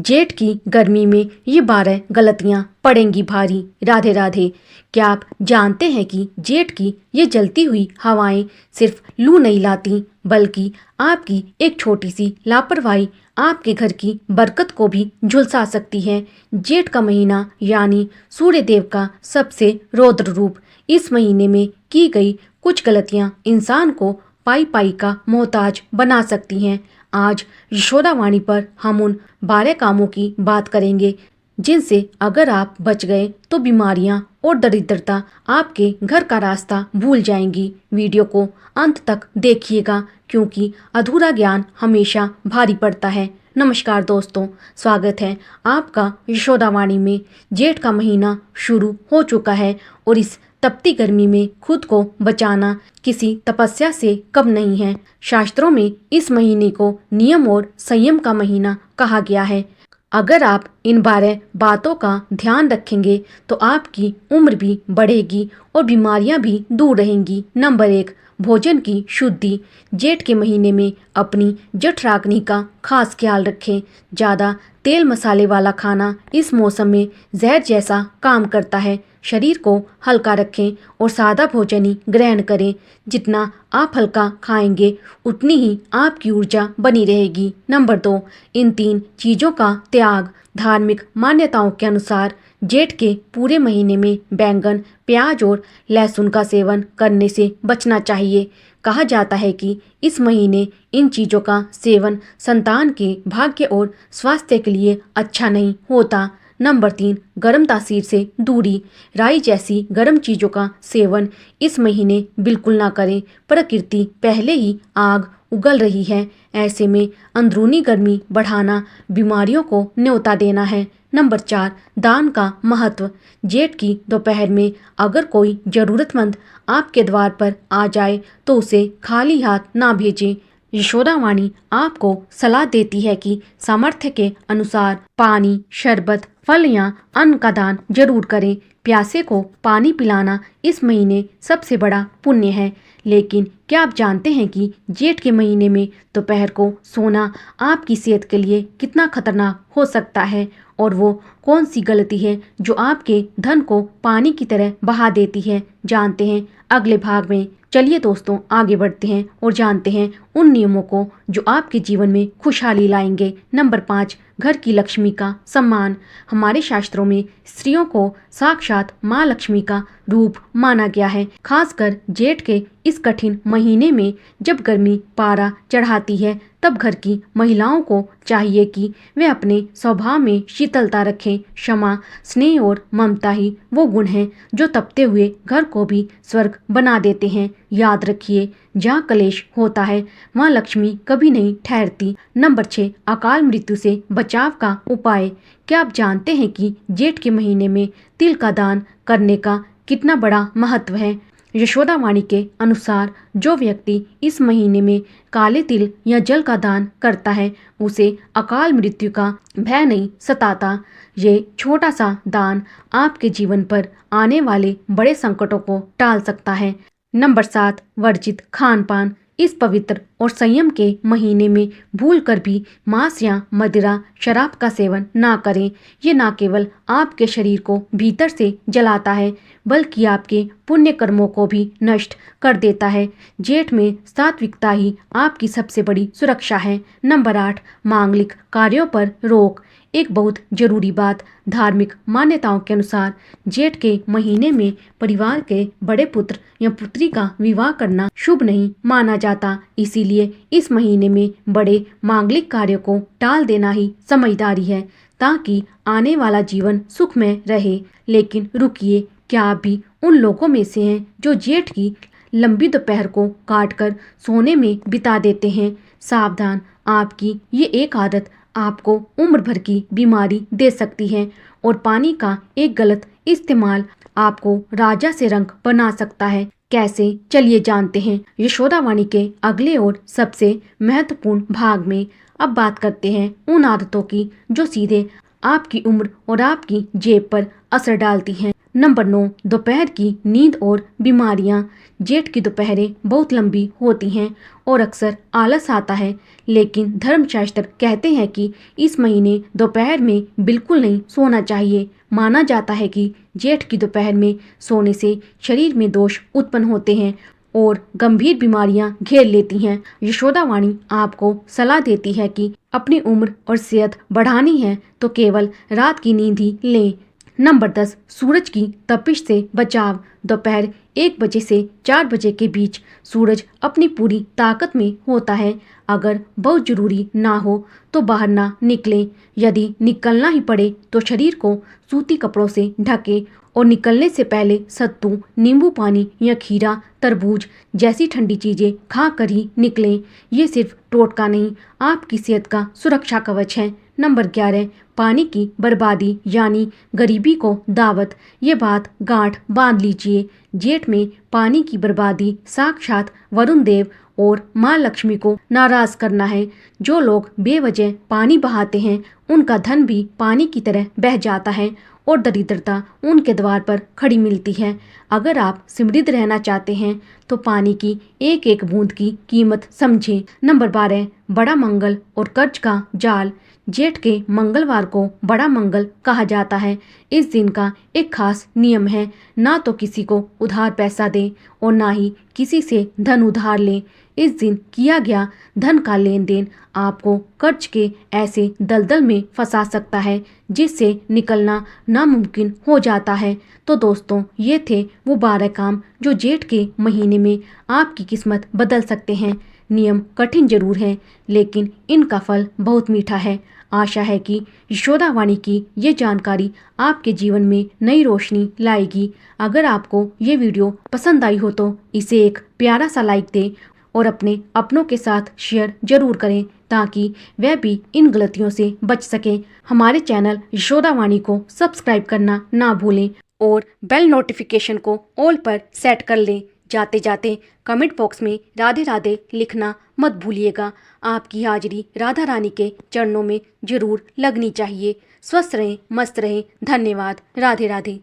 जेठ की गर्मी में ये 12 गलतियां पड़ेंगी भारी। राधे राधे। क्या आप जानते हैं कि जेठ की ये जलती हुई हवाएं सिर्फ लू नहीं लाती, बल्कि आपकी एक छोटी सी लापरवाही आपके घर की बरकत को भी झुलसा सकती है। जेठ का महीना यानी सूर्य देव का सबसे रौद्र रूप। इस महीने में की गई कुछ गलतियां इंसान को पाई पाई का मोहताज बना सकती हैं। आज यशोदावाणी पर हम उन 12 कामों की बात करेंगे जिनसे अगर आप बच गए तो बीमारियां और दरिद्रता आपके घर का रास्ता भूल जाएंगी। वीडियो को अंत तक देखिएगा क्योंकि अधूरा ज्ञान हमेशा भारी पड़ता है। नमस्कार दोस्तों, स्वागत है आपका यशोदावाणी में। जेठ का महीना शुरू हो चुका है और इस तपती गर्मी में खुद को बचाना किसी तपस्या से कम नहीं है। शास्त्रों में इस महीने को नियम और संयम का महीना कहा गया है। अगर आप इन 12 बातों का ध्यान रखेंगे तो आपकी उम्र भी बढ़ेगी और बीमारियां भी दूर रहेंगी। नंबर 1, भोजन की शुद्धि। जेठ के महीने में अपनी जठराग्नि का खास ख्याल रखें। ज़्यादा तेल मसाले वाला खाना इस मौसम में जहर जैसा काम करता है। शरीर को हल्का रखें और सादा भोजन ही ग्रहण करें। जितना आप हल्का खाएंगे उतनी ही आपकी ऊर्जा बनी रहेगी। नंबर 2, इन 3 चीज़ों का त्याग। धार्मिक मान्यताओं के अनुसार जेठ के पूरे महीने में बैंगन, प्याज और लहसुन का सेवन करने से बचना चाहिए। कहा जाता है कि इस महीने इन चीज़ों का सेवन संतान के भाग्य और स्वास्थ्य के लिए अच्छा नहीं होता। नंबर 3, गर्म तासीर से दूरी। राई जैसी गर्म चीज़ों का सेवन इस महीने बिल्कुल ना करें। प्रकृति पहले ही आग उगल रही है, ऐसे में अंदरूनी गर्मी बढ़ाना बीमारियों को न्योता देना है। नंबर 4, दान का महत्व। जेठ की दोपहर में अगर कोई ज़रूरतमंद आपके द्वार पर आ जाए तो उसे खाली हाथ ना भेजें। यशोदावाणी आपको सलाह देती है कि सामर्थ्य के अनुसार पानी, शरबत, फल या अन्न का दान जरूर करें। प्यासे को पानी पिलाना इस महीने सबसे बड़ा पुण्य है। लेकिन क्या आप जानते हैं कि जेठ के महीने में दोपहर को सोना आपकी सेहत के लिए कितना खतरनाक हो सकता है? और वो कौन सी गलती है जो आपके धन को पानी की तरह बहा देती है? जानते हैं अगले भाग में। चलिए दोस्तों, आगे बढ़ते हैं और जानते हैं उन नियमों को जो आपके जीवन में खुशहाली लाएंगे। नंबर 5, घर की लक्ष्मी का सम्मान। हमारे शास्त्रों में स्त्रियों को साक्षात माँ लक्ष्मी का रूप माना गया है। खासकर जेठ के इस कठिन महीने में जब गर्मी पारा चढ़ाती है तब घर की महिलाओं को चाहिए कि वे अपने स्वभाव में शीतलता रखें। क्षमा, स्नेह और ममता ही वो गुण हैं जो तपते हुए घर को भी स्वर्ग बना देते हैं। याद रखिए, जहाँ कलेश होता है वहाँ लक्ष्मी कभी नहीं ठहरती। नंबर 6, अकाल मृत्यु से बचाव का उपाय। क्या आप जानते हैं कि जेठ के महीने में तिल का दान करने का कितना बड़ा महत्व है? यशोदावाणी के अनुसार जो व्यक्ति इस महीने में काले तिल या जल का दान करता है उसे अकाल मृत्यु का भय नहीं सताता। ये छोटा सा दान आपके जीवन पर आने वाले बड़े संकटों को टाल सकता है। नंबर 7, वर्जित खान पान। इस पवित्र और संयम के महीने में भूलकर भी मांस या मदिरा, शराब का सेवन ना करें। ये ना केवल आपके शरीर को भीतर से जलाता है बल्कि आपके पुण्य कर्मों को भी नष्ट कर देता है। जेठ में सात्विकता ही आपकी सबसे बड़ी सुरक्षा है। नंबर 8, मांगलिक कार्यों पर रोक। एक बहुत जरूरी बात, धार्मिक मान्यताओं के अनुसार जेठ के महीने में परिवार के बड़े पुत्र या पुत्री का विवाह करना शुभ नहीं माना जाता। इसीलिए इस महीने में बड़े मांगलिक कार्यों को टाल देना ही समझदारी है ताकि आने वाला जीवन सुखमय रहे। लेकिन रुकिए, क्या आप भी उन लोगों में से हैं जो जेठ की लंबी दोपहर को काटकर सोने में बिता देते हैं? सावधान, आपकी ये एक आदत आपको उम्र भर की बीमारी दे सकती है और पानी का एक गलत इस्तेमाल आपको राजा से रंक बना सकता है। कैसे? चलिए जानते हैं यशोदावाणी के अगले और सबसे महत्वपूर्ण भाग में। अब बात करते हैं उन आदतों की जो सीधे आपकी उम्र और आपकी जेब पर असर डालती हैं। नंबर 9, दोपहर की नींद और बीमारियां। जेठ की दोपहरें बहुत लंबी होती हैं और अक्सर आलस आता है, लेकिन धर्मशास्त्र कहते हैं कि इस महीने दोपहर में बिल्कुल नहीं सोना चाहिए। माना जाता है कि जेठ की दोपहर में सोने से शरीर में दोष उत्पन्न होते हैं और गंभीर बीमारियां घेर लेती हैं। यशोदावाणी आपको सलाह देती है कि अपनी उम्र और सेहत बढ़ानी है तो केवल रात की नींद ही लें। नंबर 10, सूरज की तपिश से बचाव। दोपहर 1 बजे से 4 बजे के बीच सूरज अपनी पूरी ताकत में होता है। अगर बहुत जरूरी ना हो तो बाहर ना निकलें। यदि निकलना ही पड़े तो शरीर को सूती कपड़ों से ढकें और निकलने से पहले सत्तू, नींबू पानी या खीरा, तरबूज जैसी ठंडी चीजें खा कर ही निकलें। ये सिर्फ टोटका नहीं, आपकी सेहत का सुरक्षा कवच है। नंबर 11, पानी की बर्बादी यानी गरीबी को दावत। ये बात गांठ बांध लीजिए। जेठ में पानी की बर्बादी साक्षात वरुण देव और माँ लक्ष्मी को नाराज करना है। जो लोग बेवजह पानी बहाते हैं उनका धन भी पानी की तरह बह जाता है और दरिद्रता उनके द्वार पर खड़ी मिलती है। अगर आप समृद्ध रहना चाहते हैं तो पानी की एक एक बूंद की कीमत समझें। नंबर 12, बड़ा मंगल और कर्ज का जाल। जेठ के मंगलवार को बड़ा मंगल कहा जाता है। इस दिन का एक खास नियम है, ना तो किसी को उधार पैसा दें और ना ही किसी से धन उधार लें। इस दिन किया गया धन का लेन देन आपको कर्ज के ऐसे दलदल में फंसा सकता है जिससे निकलना नामुमकिन हो जाता है। तो दोस्तों, ये थे वो 12 काम जो जेठ के महीने में आपकी किस्मत बदल सकते हैं। नियम कठिन जरूर हैं, लेकिन इनका फल बहुत मीठा है। आशा है कि यशोदावाणी की ये जानकारी आपके जीवन में नई रोशनी लाएगी। अगर आपको ये वीडियो पसंद आई हो तो इसे एक प्यारा सा लाइक दें और अपने अपनों के साथ शेयर जरूर करें ताकि वह भी इन गलतियों से बच सकें। हमारे चैनल यशोदावाणी को सब्सक्राइब करना ना भूलें और बेल नोटिफिकेशन को ऑल पर सेट कर लें। जाते जाते कमेंट बॉक्स में राधे राधे लिखना मत भूलिएगा। आपकी हाजिरी राधा रानी के चरणों में जरूर लगनी चाहिए। स्वस्थ रहें, मस्त रहें। धन्यवाद। राधे राधे।